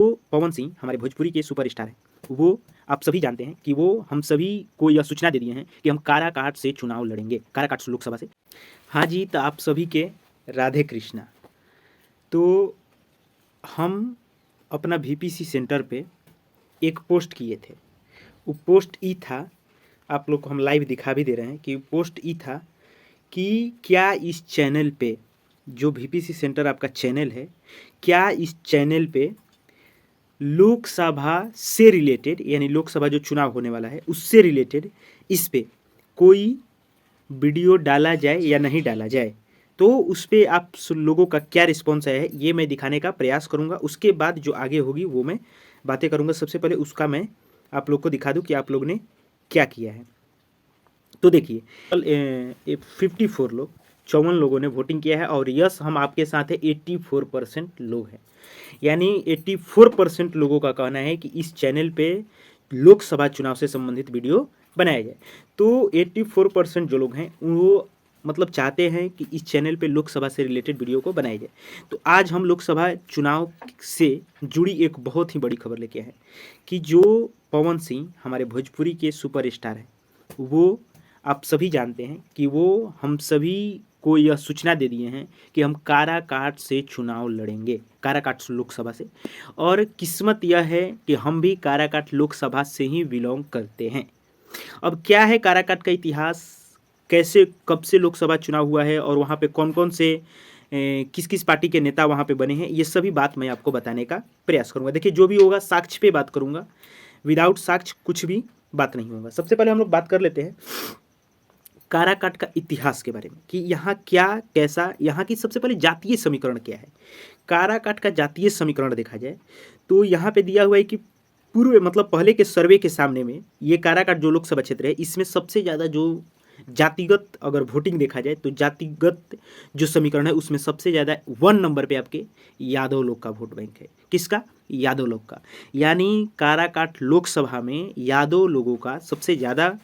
तो पवन सिंह हमारे भोजपुरी के सुपरस्टार हैं। वो आप सभी जानते हैं कि वो हम सभी को यह सूचना दे दिए हैं कि हम काराकाट से चुनाव लड़ेंगे, काराकाट लोकसभा से। हाँ जी, तो आप सभी के राधे कृष्णा। तो हम अपना वीपीसी सेंटर पे एक पोस्ट किए थे। वो पोस्ट ई था, आप लोग को हम लाइव दिखा भी दे रहे हैं कि पोस्ट ई था कि क्या इस चैनल पे, जो वीपीसी सेंटर आपका चैनल है, क्या इस चैनल पे लोकसभा से रिलेटेड, यानी लोकसभा जो चुनाव होने वाला है उससे रिलेटेड इस पे कोई वीडियो डाला जाए या नहीं डाला जाए। तो उस पर आप लोगों का क्या रिस्पॉन्स आया है ये मैं दिखाने का प्रयास करूंगा। उसके बाद जो आगे होगी वो मैं बातें करूंगा। सबसे पहले उसका मैं आप लोग को दिखा दूं कि आप लोग ने क्या किया है। तो देखिए, 54 लोग, 54 लोगों ने वोटिंग किया है और यस हम आपके साथ है 84% लोग हैं। यानी 84% लोगों का कहना है कि इस चैनल पे लोकसभा चुनाव से संबंधित वीडियो बनाया जाए। तो 84% जो लोग हैं वो मतलब चाहते हैं कि इस चैनल पे लोकसभा से रिलेटेड वीडियो को बनाया जाए। तो आज हम लोकसभा चुनाव से जुड़ी एक बहुत ही बड़ी खबर लेके आए हैं कि जो पवन सिंह हमारे भोजपुरी के सुपरस्टार हैं, वो आप सभी जानते हैं कि वो हम सभी को यह सूचना दे दिए हैं कि हम काराकाट से चुनाव लड़ेंगे, काराकाट लोकसभा से। और किस्मत यह है कि हम भी काराकाट लोकसभा से ही बिलोंग करते हैं। अब क्या है काराकाट का इतिहास, कैसे कब से लोकसभा चुनाव हुआ है और वहाँ पे कौन कौन से किस किस पार्टी के नेता वहाँ पे बने हैं, ये सभी बात मैं आपको बताने का प्रयास करूँगा। देखिए, जो भी होगा साक्ष्य पे बात करूँगा, विदाउट साक्ष्य कुछ भी बात नहीं होगा। सबसे पहले हम लोग बात कर लेते हैं काराकाट का इतिहास के बारे में कि यहाँ क्या कैसा, यहाँ की सबसे पहले जातीय समीकरण क्या है। काराकाट का जातीय समीकरण देखा जाए तो यहाँ पे दिया हुआ है कि पूर्व मतलब पहले के सर्वे के सामने में ये काराकाट जो लोकसभा क्षेत्र है इसमें सबसे ज़्यादा जो जातिगत अगर वोटिंग देखा जाए तो जातिगत जो समीकरण है उसमें सबसे ज़्यादा 1 नंबर पे आपके यादव लोग का वोट बैंक है। किसका? यादव लोग का। यानी काराकाट लोकसभा में यादव लोगों का सबसे ज़्यादा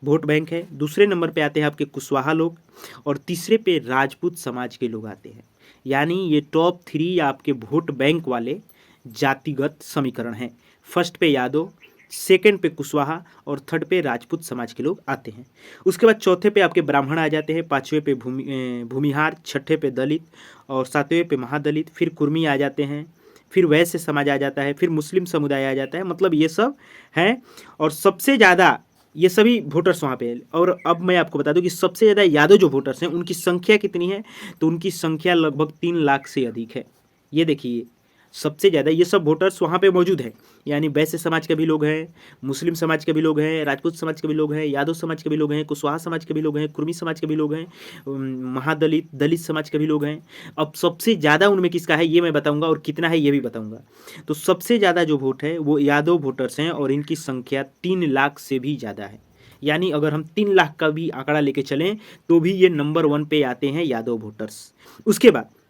वोट बैंक है। दूसरे नंबर पे आते हैं आपके कुशवाहा लोग और तीसरे पे राजपूत समाज के लोग आते हैं। यानी ये टॉप 3 आपके वोट बैंक वाले जातिगत समीकरण हैं। फर्स्ट पे यादव, सेकंड पे कुशवाहा और थर्ड पे राजपूत समाज के लोग आते हैं। उसके बाद चौथे पे आपके ब्राह्मण आ जाते हैं, पाँचवें पे भूमिहार, छठे पे दलित और सातवें पे महादलित, फिर कुर्मी आ जाते हैं, फिर वैश्य समाज आ जाता है, फिर मुस्लिम समुदाय आ जाता है। मतलब ये सब हैं और सबसे ज़्यादा ये सभी वोटर्स वहाँ पे हैं। और अब मैं आपको बता दूं कि सबसे ज़्यादा यादव जो वोटर्स हैं उनकी संख्या कितनी है, तो उनकी संख्या लगभग 3 लाख से अधिक है। ये देखिए, सबसे ज़्यादा ये सब वोटर्स वहाँ पे मौजूद हैं। यानी वैश्य समाज के भी लोग हैं, मुस्लिम समाज के भी लोग हैं, राजपूत समाज के भी लोग हैं, यादव समाज के भी लोग हैं, कुशवाहा समाज के भी लोग हैं, कुर्मी समाज के भी लोग हैं, महादलित दलित समाज के भी लोग हैं। अब सबसे ज़्यादा उनमें किसका है ये मैं बताऊंगा और कितना है ये भी बताऊंगा। तो सबसे ज़्यादा जो वोट है वो यादव वोटर्स हैं और इनकी संख्या 3 लाख से भी ज़्यादा है। यानी अगर हम 3 लाख का भी आंकड़ा लेके चलें तो भी ये नंबर 1 पे आते हैं यादव वोटर्स।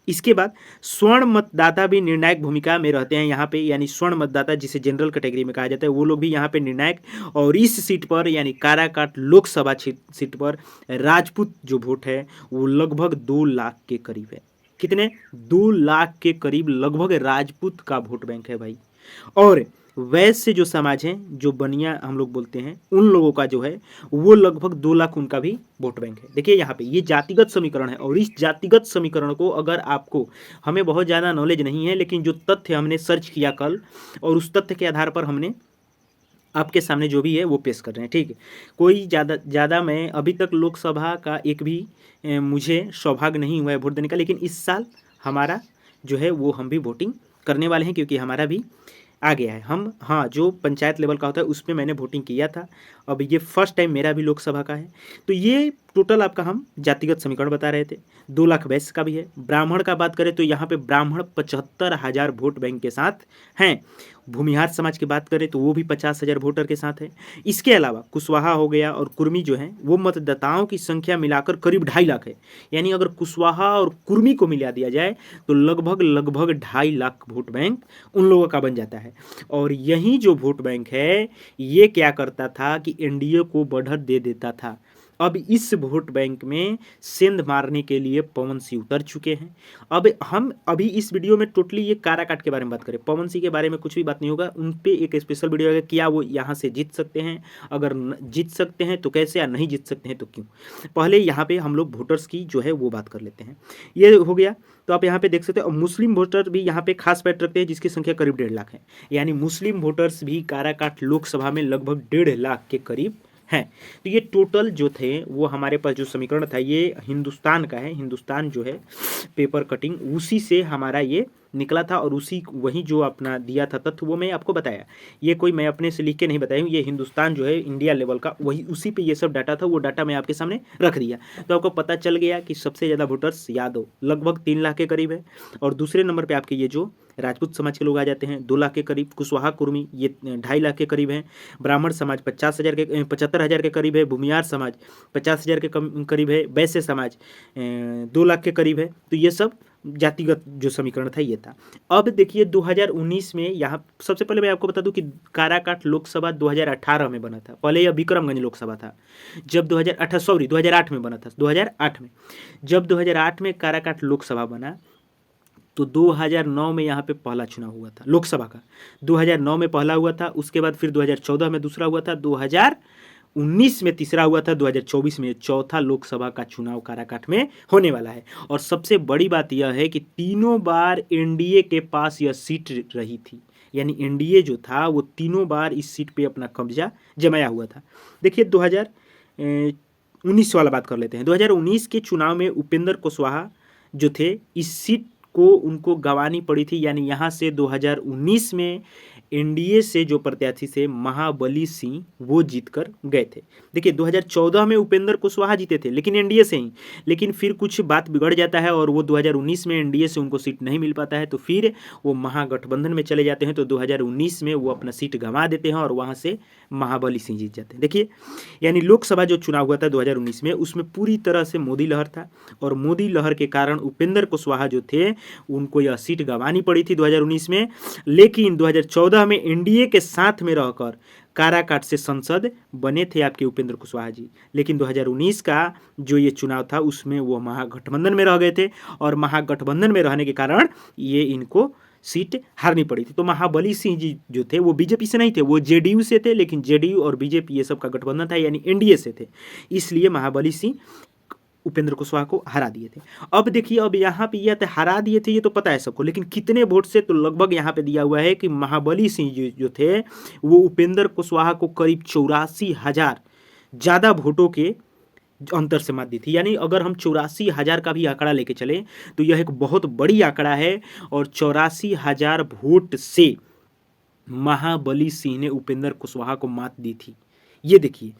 इसके बाद स्वर्ण मतदाता भी निर्णायक भूमिका में रहते हैं यहाँ पे। यानी स्वर्ण मतदाता जिसे जनरल कैटेगरी में कहा जाता है वो लोग भी यहाँ पे निर्णायक। और इस सीट पर यानी काराकाट लोकसभा सीट पर राजपूत जो वोट है वो लगभग 2 लाख के करीब है। कितने? 2 लाख के करीब लगभग राजपूत का वोट बैंक है भाई। और वैश्य जो समाज है, जो बनिया हम लोग बोलते हैं, उन लोगों का जो है वो लगभग 2 लाख उनका भी वोट बैंक है। देखिए यहाँ पे ये जातिगत समीकरण है और इस जातिगत समीकरण को अगर आपको, हमें बहुत ज़्यादा नॉलेज नहीं है लेकिन जो तथ्य हमने सर्च किया कल और उस तथ्य के आधार पर हमने आपके सामने जो भी है वो पेश कर रहे हैं। ठीक है, कोई ज़्यादा मैं अभी तक लोकसभा का एक भी मुझे सौभाग्य नहीं हुआ है वोट देने का, लेकिन इस साल हमारा जो है वो हम भी वोटिंग करने वाले हैं क्योंकि हमारा भी आ गया है। हम हाँ, जो पंचायत लेवल का होता है उसमें मैंने वोटिंग किया था। अब ये फर्स्ट टाइम मेरा भी लोकसभा का है। तो ये टोटल आपका हम जातिगत समीकरण बता रहे थे। 2 लाख वैश्य का भी है। ब्राह्मण का बात करें तो यहाँ पे ब्राह्मण 75,000 वोट बैंक के साथ हैं। भूमिहार समाज की बात करें तो वो भी 50,000 वोटर के साथ है। इसके अलावा कुशवाहा हो गया और कुर्मी जो है वो मतदाताओं की संख्या मिलाकर करीब 2.5 लाख है। यानी अगर कुशवाहा और कुर्मी को मिला दिया जाए तो लगभग 2.5 लाख वोट बैंक उन लोगों का बन जाता है। और यही जो वोट बैंक है ये क्या करता था कि एनडीए को बढ़त दे देता था। अब इस वोट बैंक में सेंध मारने के लिए पवन सिंह उतर चुके हैं। अब हम अभी इस वीडियो में टोटली ये काराकाट के बारे में बात करें, पवन सिंह के बारे में कुछ भी बात नहीं होगा। उन पे एक स्पेशल वीडियो है, क्या वो यहाँ से जीत सकते हैं, अगर जीत सकते हैं तो कैसे, या नहीं जीत सकते हैं तो क्यों। पहले यहाँ पे हम लोग वोटर्स की जो है वो बात कर लेते हैं। ये हो गया। तो आप यहाँ पे देख सकते हो मुस्लिम वोटर भी यहाँ पे खास पैठ रखते हैं, जिसकी संख्या करीब 1.5 लाख है। यानी मुस्लिम वोटर्स भी काराकाट लोकसभा में लगभग 1.5 लाख के करीब हैं। तो ये टोटल जो थे वो हमारे पास जो समीकरण था ये हिंदुस्तान का है। हिंदुस्तान जो है पेपर कटिंग उसी से हमारा ये निकला था, और उसी वही जो अपना दिया था तथ्य वो मैं आपको बताया। ये कोई मैं अपने से लिख के नहीं बताया हूँ, ये हिंदुस्तान जो है इंडिया लेवल का वही उसी पे ये सब डाटा था, वो डाटा मैं आपके सामने रख दिया। तो आपको पता चल गया कि सबसे ज़्यादा वोटर्स यादव लगभग 3 लाख के करीब है, और दूसरे नंबर पर आपके ये जो राजपूत समाज के लोग आ जाते हैं 2 लाख के करीब, कुशवाहा कुर्मी ये 2.5 लाख के करीब हैं, ब्राह्मण समाज 75,000 के करीब है, भूमियार समाज 50,000 के करीब है, वैश्य समाज 2 लाख के करीब है। तो ये सब जातिगत जो समीकरण था ये था। अब देखिए 2019 में यहाँ सबसे पहले मैं आपको बता दूं कि काराकाट लोकसभा 2018 में बना था। पहले यह विक्रमगंज लोकसभा था, जब 2008 में बना था। 2008 में जब 2008 में काराकाट लोकसभा बना तो 2009 में यहाँ पे पहला चुनाव हुआ था लोकसभा का। 2009 में पहला हुआ था, उसके बाद फिर 2014 में दूसरा हुआ था, 2019 में तीसरा हुआ था, 2024 में चौथा लोकसभा का चुनाव काराकाट में होने वाला है। और सबसे बड़ी बात यह है कि तीनों बार एनडीए के पास यह सीट रही थी, यानी एनडीए जो था वो तीनों बार इस सीट पे अपना कब्जा जमाया हुआ था। देखिए 2019 वाला बात कर लेते हैं। 2019 के चुनाव में उपेंद्र कुशवाहा जो थे इस सीट को उनको गंवानी पड़ी थी, यानी यहाँ से 2019 में एनडीए से जो प्रत्याशी थे महाबली सिंह वो जीत कर गए थे। देखिए 2014 में उपेंद्र कुशवाहा जीते थे लेकिन एनडीए से ही, लेकिन फिर कुछ बात बिगड़ जाता है और वो 2019 में एनडीए से उनको सीट नहीं मिल पाता है, तो फिर वो महागठबंधन में चले जाते हैं। तो 2019 में वो अपना सीट गंवा देते हैं और वहाँ से महाबली सिंह जीत जाते हैं। देखिए यानी लोकसभा जो चुनाव हुआ था 2019 में उसमें पूरी तरह से मोदी लहर था, और मोदी लहर के कारण उपेंद्र कुशवाहा जो थे उनको यह सीट गंवानी पड़ी थी 2019 में। लेकिन 2014 में एनडीए के साथ में रहकर काराकाट से सांसद बने थे आपके उपेंद्र कुशवाहा जी। लेकिन 2019 का जो ये चुनाव था उसमें वो महागठबंधन में रह गए थे, और महागठबंधन में रहने के कारण ये इनको सीट हारनी पड़ी थी। तो महाबली सिंह जी जो थे वो बीजेपी से नहीं थे, वो जेडीयू से थे, लेकिन जेडीयू और बीजेपी ये सब का गठबंधन था, यानी एनडीए से थे, इसलिए महाबली सिंह उपेंद्र कुशवाहा को हरा दिए थे। अब देखिए अब यहाँ पे यह हरा दिए थे ये तो पता है सबको, लेकिन कितने वोट से, तो लगभग यहाँ पे दिया हुआ है कि महाबली सिंह जो थे वो उपेंद्र कुशवाहा को करीब 84,000 ज़्यादा वोटों के अंतर से मात दी थी। यानी अगर हम 84,000 का भी आंकड़ा लेके चले तो यह एक बहुत बड़ी आंकड़ा है, और 84,000 वोट से महाबली सिंह ने उपेंद्र कुशवाहा को मात दी थी। ये देखिए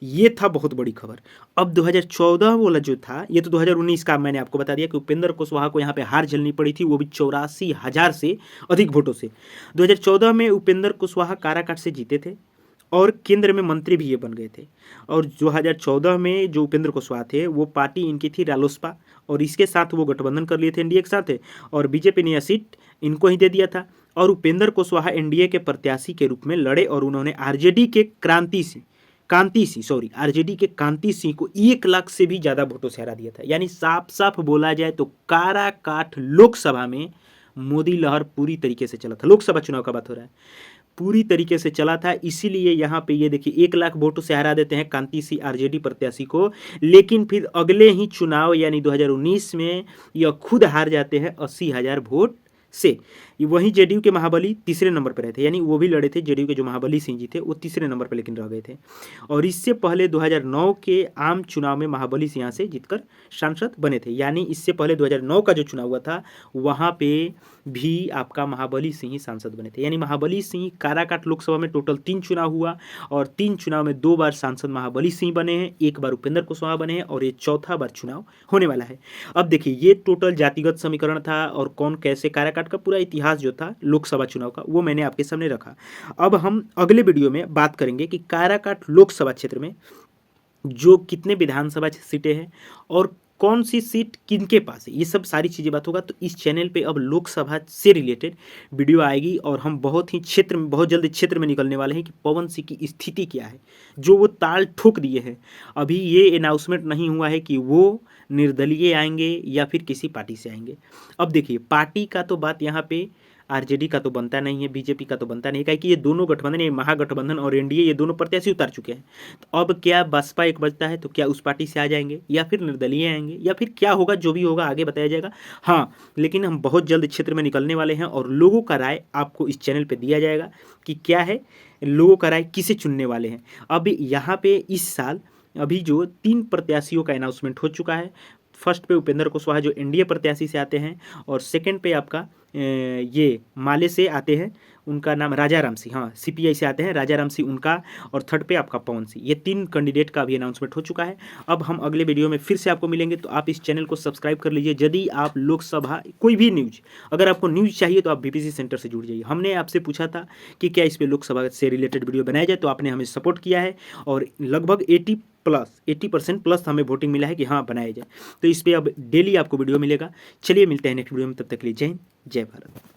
ये था बहुत बड़ी खबर। अब 2014 वाला जो था ये तो 2019 का मैंने आपको बता दिया कि उपेंद्र कुशवाहा को यहाँ पे हार झेलनी पड़ी थी, वो भी 84,000 से अधिक वोटों से। 2014 में उपेंद्र कुशवाहा काराकाट से जीते थे और केंद्र में मंत्री भी ये बन गए थे। और 2014 में जो उपेंद्र कुशवाहा थे वो पार्टी इनकी थी रालोसपा, और इसके साथ वो गठबंधन कर लिए थे एनडीए के साथ, और बीजेपी ने यह सीट इनको ही दे दिया था। और उपेंद्र कुशवाहा एनडीए के प्रत्याशी के रूप में लड़े, और उन्होंने आरजेडी के कांति सिंह को 1 लाख से भी ज़्यादा वोटों से हरा दिया था। यानी साफ साफ बोला जाए तो काराकाट लोकसभा में मोदी लहर पूरी तरीके से चला था। लोकसभा चुनाव का बात हो रहा है, पूरी तरीके से चला था। इसीलिए यहाँ पे ये देखिए 1 लाख वोटों से हरा देते हैं कांति सिंह आरजेडी प्रत्याशी को, लेकिन फिर अगले ही चुनाव यानी 2019 में यह खुद हार जाते हैं 80,000 वोट से। वहीं जेडीयू के महाबली तीसरे नंबर पर रहे थे, यानी वो भी लड़े थे, जेडीयू के जो महाबली सिंह जी थे वो तीसरे नंबर पर लेकिन रह गए थे। और इससे पहले 2009 के आम चुनाव में महाबली सिंह यहाँ से जीतकर सांसद बने थे। यानी इससे पहले 2009 का जो चुनाव हुआ था वहाँ पे भी आपका महाबली सिंह ही सांसद बने थे। यानी महाबली सिंह काराकाट लोकसभा में टोटल 3 चुनाव हुआ, और 3 चुनाव में 2 बार सांसद महाबली सिंह बने हैं, 1 बार उपेंद्र कुशवाहा बने हैं, और ये चौथा बार चुनाव होने वाला है। अब देखिए ये टोटल जातिगत समीकरण था, और कौन कैसे काराकाट का पूरा इतिहास जो था लोकसभा चुनाव का वो मैंने आपके सामने रखा। अब हम अगले वीडियो में बात करेंगे कि काराकाट लोकसभा क्षेत्र में जो कितने विधानसभा सीटें हैं और कौन सी सीट किनके पास है, ये सब सारी चीज़ें बात होगा। तो इस चैनल पे अब लोकसभा से रिलेटेड वीडियो आएगी और हम बहुत ही क्षेत्र में, बहुत जल्दी क्षेत्र में निकलने वाले हैं कि पवन सिंह की स्थिति क्या है, जो वो ताल ठोक दिए हैं। अभी ये अनाउंसमेंट नहीं हुआ है कि वो निर्दलीय आएंगे या फिर किसी पार्टी से आएंगे। अब देखिए, पार्टी का तो बात यहाँ पे आरजेडी का तो बनता नहीं है, बीजेपी का तो बनता नहीं है, क्योंकि ये दोनों गठबंधन, ये महागठबंधन और एनडीए, ये दोनों प्रत्याशी उतार चुके हैं। तो अब क्या बसपा एक बचता है, तो क्या उस पार्टी से आ जाएंगे या फिर निर्दलीय आएंगे या फिर क्या होगा, जो भी होगा आगे बताया जाएगा। हाँ, लेकिन हम बहुत जल्द क्षेत्र में निकलने वाले हैं और लोगों का राय आपको इस चैनल पर दिया जाएगा कि क्या है, लोगों का राय किसे चुनने वाले हैं। अब यहाँ पे इस साल अभी जो 3 प्रत्याशियों का अनाउंसमेंट हो चुका है। फर्स्ट पे उपेंद्र कुशवाहा जो एनडीए प्रत्याशी से आते हैं, और सेकंड पे आपका ये माले से आते हैं, उनका नाम राजा राम सिंह, हाँ सीपीआई से आते हैं राजा राम सिंह उनका, और थर्ड पे आपका पवन सिंह। ये 3 कैंडिडेट का भी अनाउंसमेंट हो चुका है। अब हम अगले वीडियो में फिर से आपको मिलेंगे, तो आप इस चैनल को सब्सक्राइब कर लीजिए। यदि आप लोकसभा कोई भी न्यूज, अगर आपको न्यूज़ चाहिए तो आप बीपीसी सेंटर से जुड़ जाइए। हमने आपसे पूछा था कि क्या इस पर लोकसभा से रिलेटेड वीडियो बनाया जाए, तो आपने हमें सपोर्ट किया है और लगभग 80% प्लस हमें वोटिंग मिला है कि हाँ बनाया जाए। तो इस पर अब डेली आपको वीडियो मिलेगा। चलिए मिलते हैं नेक्स्ट वीडियो में, तब तक के लिए जय हिंद, जय भारत।